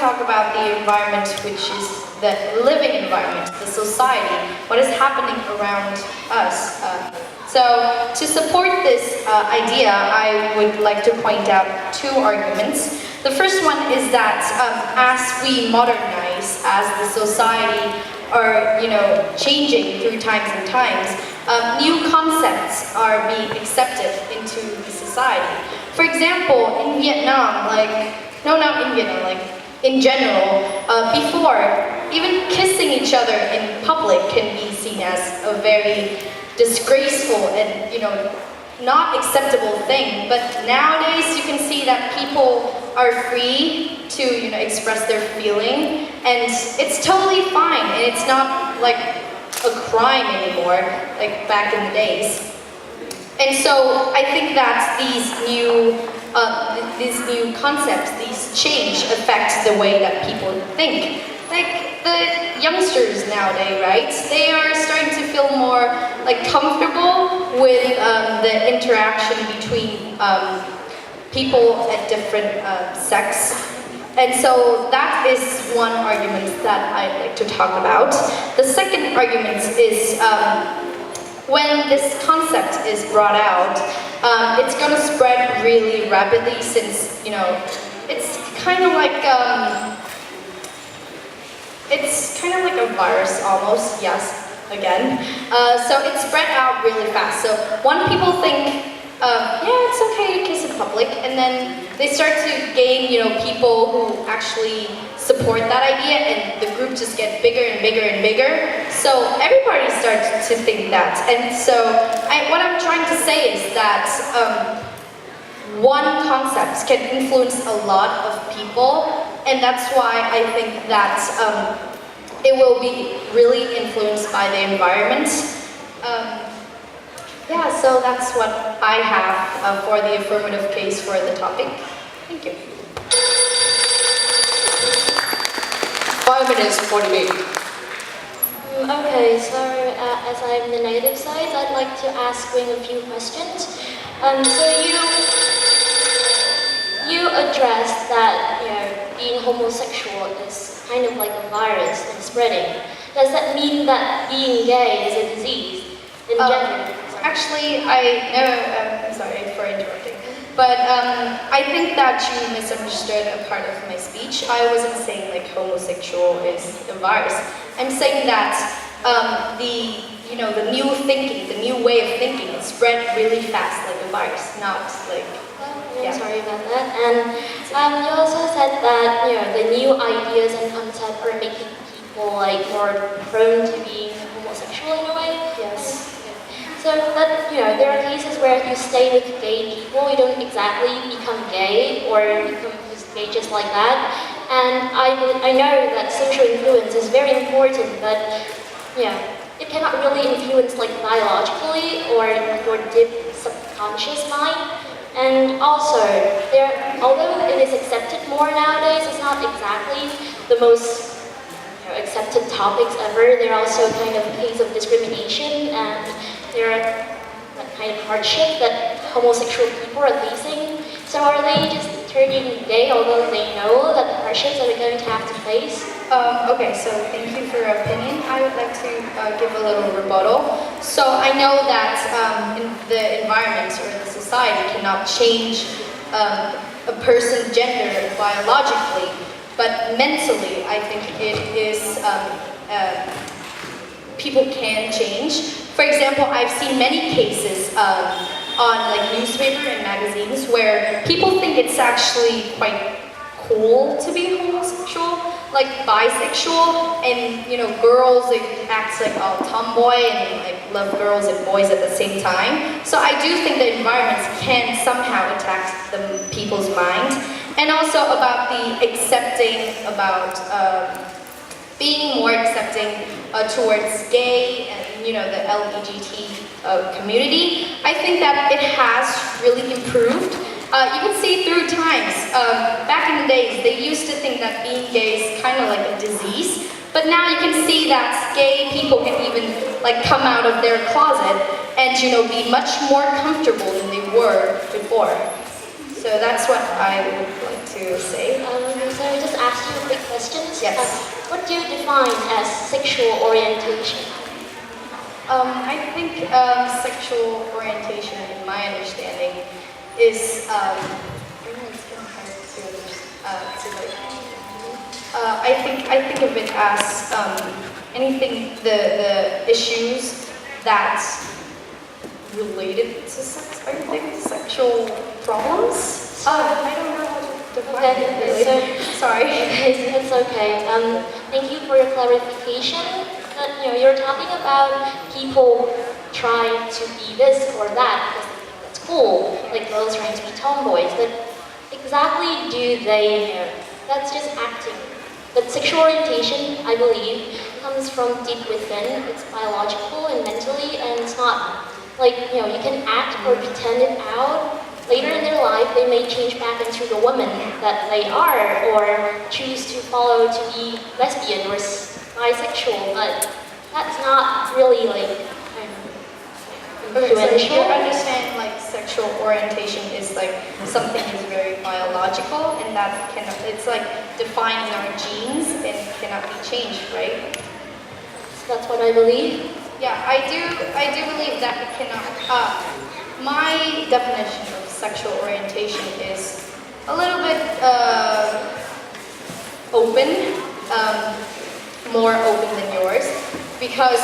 talk about the environment, which is the living environment, the society, what is happening around us. So to support this idea, I would like to point out two arguments. The first one is that as we modernize, as the society are changing through times and times, new concepts are being accepted into the society. For example, in Vietnam, in general, before, even kissing each other in public can be seen as a very disgraceful and, not acceptable thing. But nowadays, you can see that people are free to, express their feeling, and it's totally fine, and it's not like a crime anymore, like back in the days. And so I think that these new concepts, these change affect the way that people think. Like the youngsters nowadays, right? They are starting to feel more comfortable with the interaction between people at different sex. And so that is one argument that I'd like to talk about. The second argument is when this concept is brought out, it's going to spread really rapidly since, it's kind of like a virus almost, yes, again. So it spread out really fast. So when people think, yeah, it's okay to kiss in public, and then they start to gain, people who actually support that idea, and the group just gets bigger and bigger and bigger. So everybody starts to think that. And so what I'm trying to say is that one concept can influence a lot of people, and that's why I think that it will be really influenced by the environment. Yeah, so that's what I have for the affirmative case for the topic. Thank you. 5 minutes, 40 me. Okay, so as I'm the negative side, I'd like to ask Quynh a few questions. So you addressed that being homosexual is kind of like a virus and spreading. Does that mean that being gay is a disease in general? Actually, I'm sorry for interrupting, but I think that you misunderstood a part of my speech. I wasn't saying homosexual is a virus. I'm saying that the new thinking, the new way of thinking, spread really fast like a virus, not like. I'm sorry about that. And you also said that the new ideas and concepts are making people more prone to being homosexual in a way. Yes. So, but there are cases where if you stay with gay people, you don't exactly become gay or become gay just like that. And I know that social influence is very important, but it cannot really influence biologically or your deep subconscious mind. And also, although it is accepted more nowadays, it's not exactly the most accepted topics ever. There are also kind of cases of discrimination, and there are that kind of hardship that homosexual people are facing. So are they just turning gay although they know that the hardships that they're going to have to face? Okay, so thank you for your opinion. I would like to give a little rebuttal. So I know that in the environment or the society cannot change a person's gender biologically, but mentally I think it is people can change. For example, I've seen many cases on newspaper and magazines where people think it's actually quite cool to be homosexual, like bisexual, and girls act all tomboy and love girls and boys at the same time. So I do think the environment can somehow attack the people's mind, and also about the accepting, about being more accepting towards gay and the LGBT community. I think that it has really improved. You can see through times. Back in the days, they used to think that being gay is kind of like a disease, but now you can see that gay people can even come out of their closet and be much more comfortable than they were before. So that's what I would like to say. So I just asked you a quick questions. Yes. What do you define as sexual orientation? I think sexual orientation, in my understanding, is I think of it as anything the issues that related to sex. I think sexual problems. I don't know how to define it really. Sorry. It's okay. Thank you for your clarification. But, you're talking about people trying to be this or that because they think that's cool, like girls trying to be tomboys. But exactly do they? That's just acting. But sexual orientation, I believe, comes from deep within. It's biological and mentally, and it's not like, you can act or pretend it out. Later in their life, they may change back into the woman that they are, or choose to follow to be lesbian or bisexual, but that's not really like Okay, so influential. you understand like sexual orientation is like something is very biological and that it's like defined in our genes and cannot be changed, right? So that's what I believe. Yeah, I do believe that it cannot. My definition of sexual orientation is a little bit open, more open than yours, because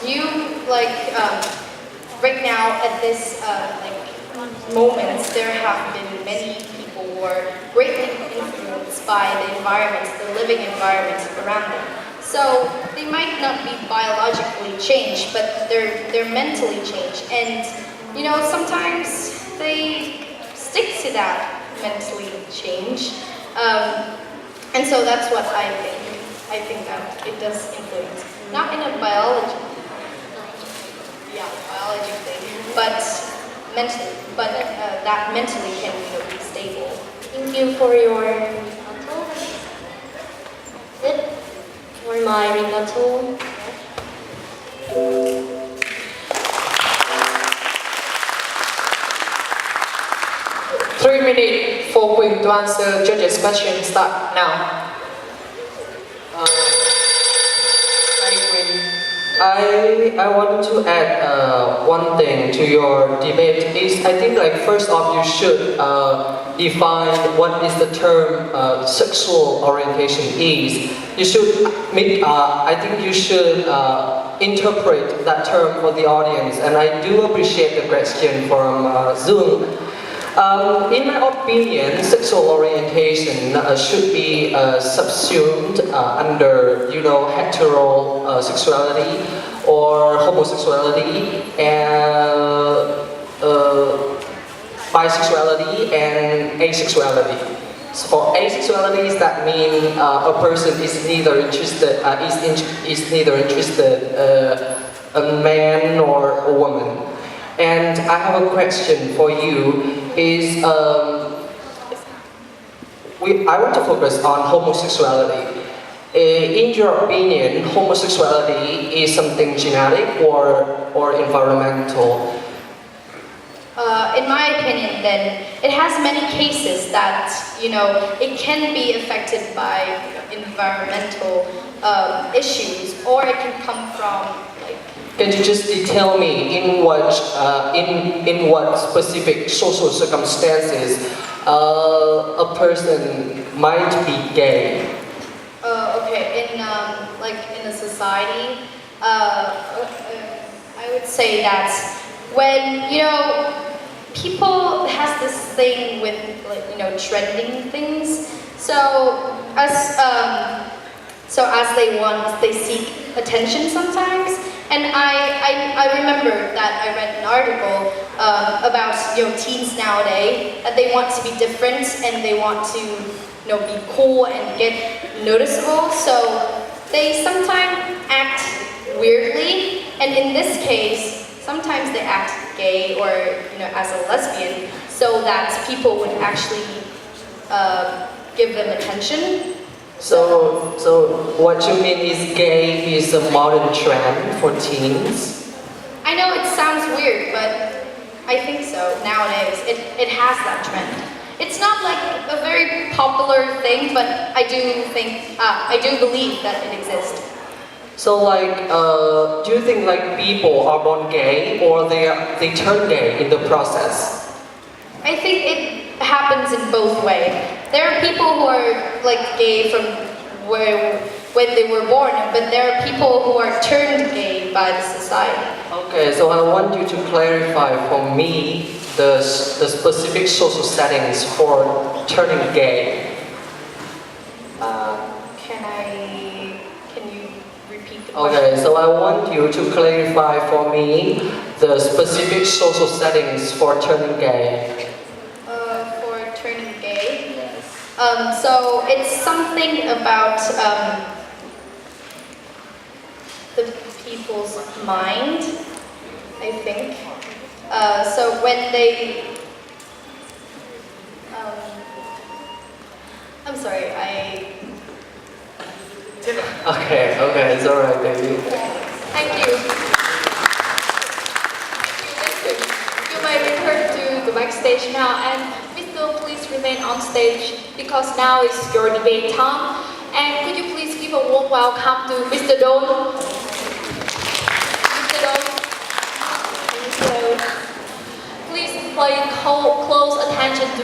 you like right now at this moment there have been many people who are greatly influenced by the environment, the living environment around them. So they might not be biologically changed, but they're mentally changed, and sometimes they stick to that mentally change, and so that's what I think. I think that it does influence, not in a biology thing, but mentally. But that mentally can be stable. Thank you for your rebuttal. Good. For my rebuttal. 3 minutes for Quynh to answer judges' question. Start now. Hi Quynh. I want to add one thing to your debate. I think first off you should define what is the term sexual orientation is. You should I think you should interpret that term for the audience, and I do appreciate the question from Zoom. In my opinion, sexual orientation should be subsumed under, heterosexuality or homosexuality and bisexuality and asexuality. So for asexuality, that means a person is neither interested a man or a woman. And I have a question for you. I want to focus on homosexuality. In your opinion, homosexuality is something genetic or environmental? In my opinion, then, it has many cases that, it can be affected by environmental issues, or it can come from, Can you just tell me in what specific social circumstances a person might be gay? Okay, in a society, I would say that when people has this thing with trending things. So as they seek attention sometimes. And I remember that I read an article about teens nowadays that they want to be different and they want to be cool and get noticeable. So they sometimes act weirdly, and in this case, sometimes they act gay or as a lesbian, so that people would actually give them attention. So what you mean is gay is a modern trend for teens? I know it sounds weird, but I think so. Nowadays, it has that trend. It's not like a very popular thing, but I do believe that it exists. So like, do you think like people are born gay or they turn gay in the process? I think it happens in both ways. There are people who are like gay from when they were born, but there are people who are turned gay by the society. Okay, so I want you to clarify for me the specific social settings for turning gay. Can you repeat the question? Okay, so I want you to clarify for me the specific social settings for turning gay. For turning gay? Yes. So it's something about the people's mind, I think. So when they... I'm sorry, Okay, it's alright, baby. Thank you. You may return to the backstage now, and Mr. please remain on stage because now is your debate time. And could you please give a warm welcome to Mr. Don?